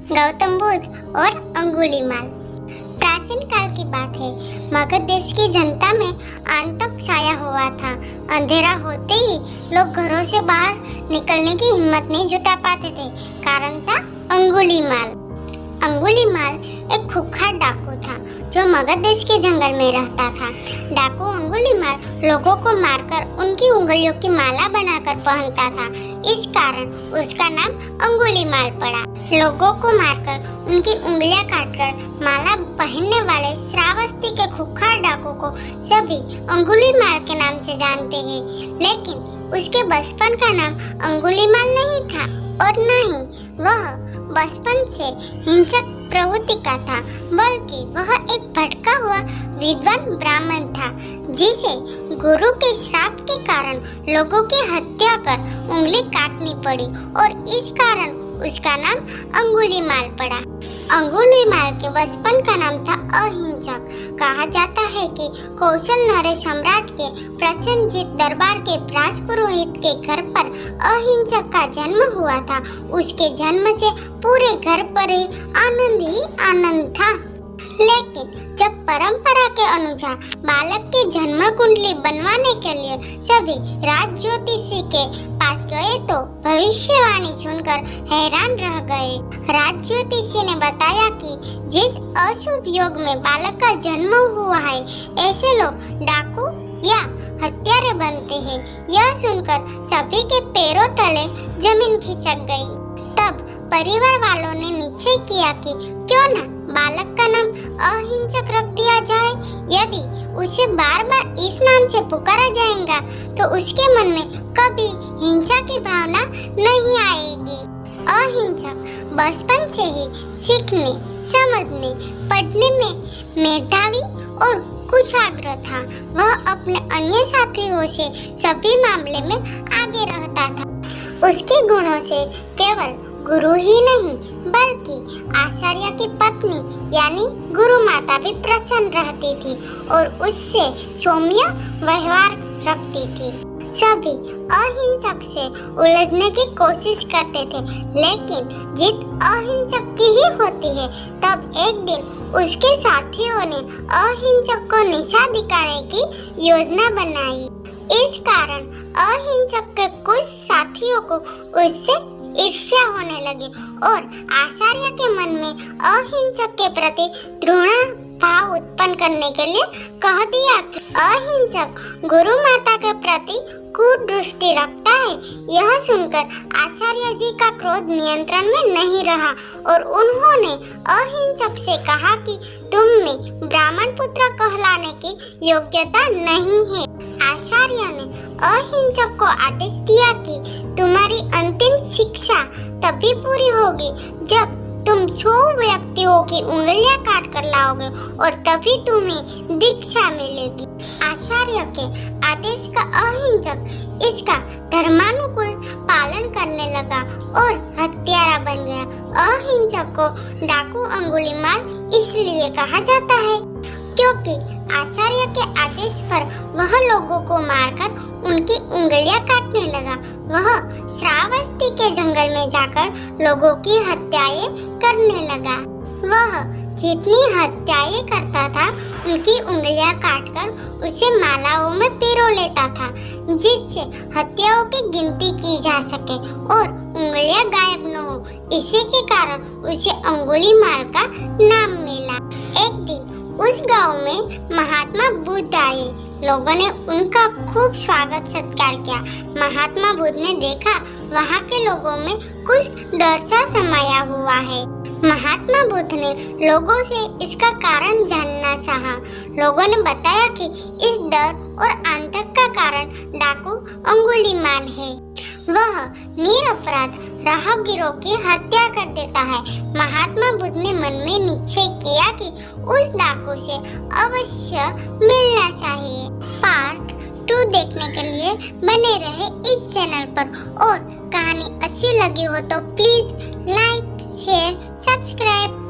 गौतम बुद्ध और अंगुलीमाल। प्राचीन काल की बात है। मगध देश की जनता में आतंक छाया हुआ था। अंधेरा होते ही लोग घरों से बाहर निकलने की हिम्मत नहीं जुटा पाते थे। कारण था अंगुलीमाल। अंगुलीमाल एक खूंखार डाकू था जो मगध देश के जंगल में रहता था। डाकू अंगुलीमाल लोगों को मारकर उनकी उंगलियों की माला बनाकर पहनता था। इस कारण उसका नाम अंगुलीमाल पड़ा। लोगों को मारकर उनकी उंगलियां काटकर माला पहनने वाले श्रावस्ती के खूंखार डाकू को सभी अंगुलीमाल के नाम से जानते हैं। लेकिन उसके बचपन का नाम अंगुलीमाल नहीं था और न ही वह बचपन से हिंसक प्रवृत्ति का था, बल्कि वह एक भटका हुआ विद्वान ब्राह्मण था जिसे गुरु के श्राप के कारण लोगों की हत्या कर उंगली काटनी पड़ी और इस कारण उसका नाम अंगुलीमाल पड़ा। अंगुलीमाल के बचपन का नाम था अहिंसक। कहा जाता है कि कौशल नरेश सम्राट के प्रसन्नजीत दरबार के राजपुरोहित के घर पर अहिंसक का जन्म हुआ था। उसके जन्म से पूरे घर पर ही आनंद था। लेकिन जब परंपरा के अनुसार बालक की जन्म कुंडली बनवाने के लिए सभी राज ज्योतिषी के पास गए तो भविष्यवाणी सुनकर हैरान रह गए। राज ज्योतिषी ने बताया कि जिस अशुभ योग में बालक का जन्म हुआ है ऐसे लोग डाकू या हत्यारे बनते हैं। यह सुनकर सभी के पैरों तले जमीन खिसक गई। तब परिवार वालों ने निश्चय किया कि क्यों न बालक का नाम अहिंसक रख दिया जाए। यदि उसे बार बार इस नाम से पुकारा जाएगा तो उसके मन में कभी हिंसा की भावना नहीं आएगी। अहिंसक बचपन से ही सीखने, समझने, पढ़ने में मेधावी और कुशाग्र था। वह अपने अन्य साथियों से सभी मामले में आगे रहता था। उसके गुणों से केवल गुरु ही नहीं बल्कि आचार्य की पत्नी यानी गुरु माता भी प्रसन्न रहती थी और उससे सौम्य व्यवहार रखती थी। सभी अहिंसक से उलझने की कोशिश करते थे, लेकिन जीत अहिंसक की ही होती है। तब एक दिन उसके साथियों ने अहिंसक को निशाना दिखाने की योजना बनाई। इस कारण अहिंसक के कुछ साथियों को उससे ईर्ष्या होने लगी और आचार्य के मन में अहिंसक के प्रति घृणा भाव उत्पन्न करने के लिए कह दिया कि अहिंसक गुरु माता के प्रति कुदृष्टि रखता है। यह सुनकर आचार्य जी का क्रोध नियंत्रण में नहीं रहा और उन्होंने अहिंसक से कहा कि तुम में ब्राह्मण पुत्र कहलाने की योग्यता नहीं है। आचार्य ने अहिंसक को आदेश दिया कि तुम्हारी अंतिम शिक्षा तभी पूरी होगी जब तुम 100 व्यक्तियों की उंगलियां काट कर लाओगे और तभी तुम्हें दीक्षा मिलेगी। आचार्य के आदेश का अहिंसक इसका धर्मानुकूल पालन करने लगा और हत्यारा बन गया। अहिंसक को डाकू अंगुलीमाल इसलिए कहा जाता है क्योंकि आचार्य के आदेश पर वह लोगों को मारकर उनकी उंगलियां काटने लगा। वह श्रावस्ती के जंगल में जाकर लोगों की हत्याएं करने लगा। वह जितनी हत्याएं करता था उनकी उंगलियां काटकर उसे मालाओं में पिरो लेता था जिससे हत्याओं की गिनती की जा सके और उंगलियां गायब न हो। इसी के कारण उसे अंगुलीमाल का नाम मिला। एक दिन उस गांव में महात्मा बुद्ध आए। लोगों ने उनका खूब स्वागत सत्कार किया। महात्मा बुद्ध ने देखा वहां के लोगों में कुछ डर सा समाया हुआ है। महात्मा बुद्ध ने लोगों से इसका कारण जानना चाहा। लोगों ने बताया कि इस डर और आतंक का कारण डाकू अंगुलीमाल है। वह निरपराध राहगीरों की हत्या कर देता है। महात्मा बुद्ध ने मन में निश्चय किया कि उस डाकू से अवश्य मिलना चाहिए। पार्ट 2 देखने के लिए बने रहे इस चैनल पर और कहानी अच्छी लगी हो तो प्लीज लाइक, शेयर, सब्सक्राइब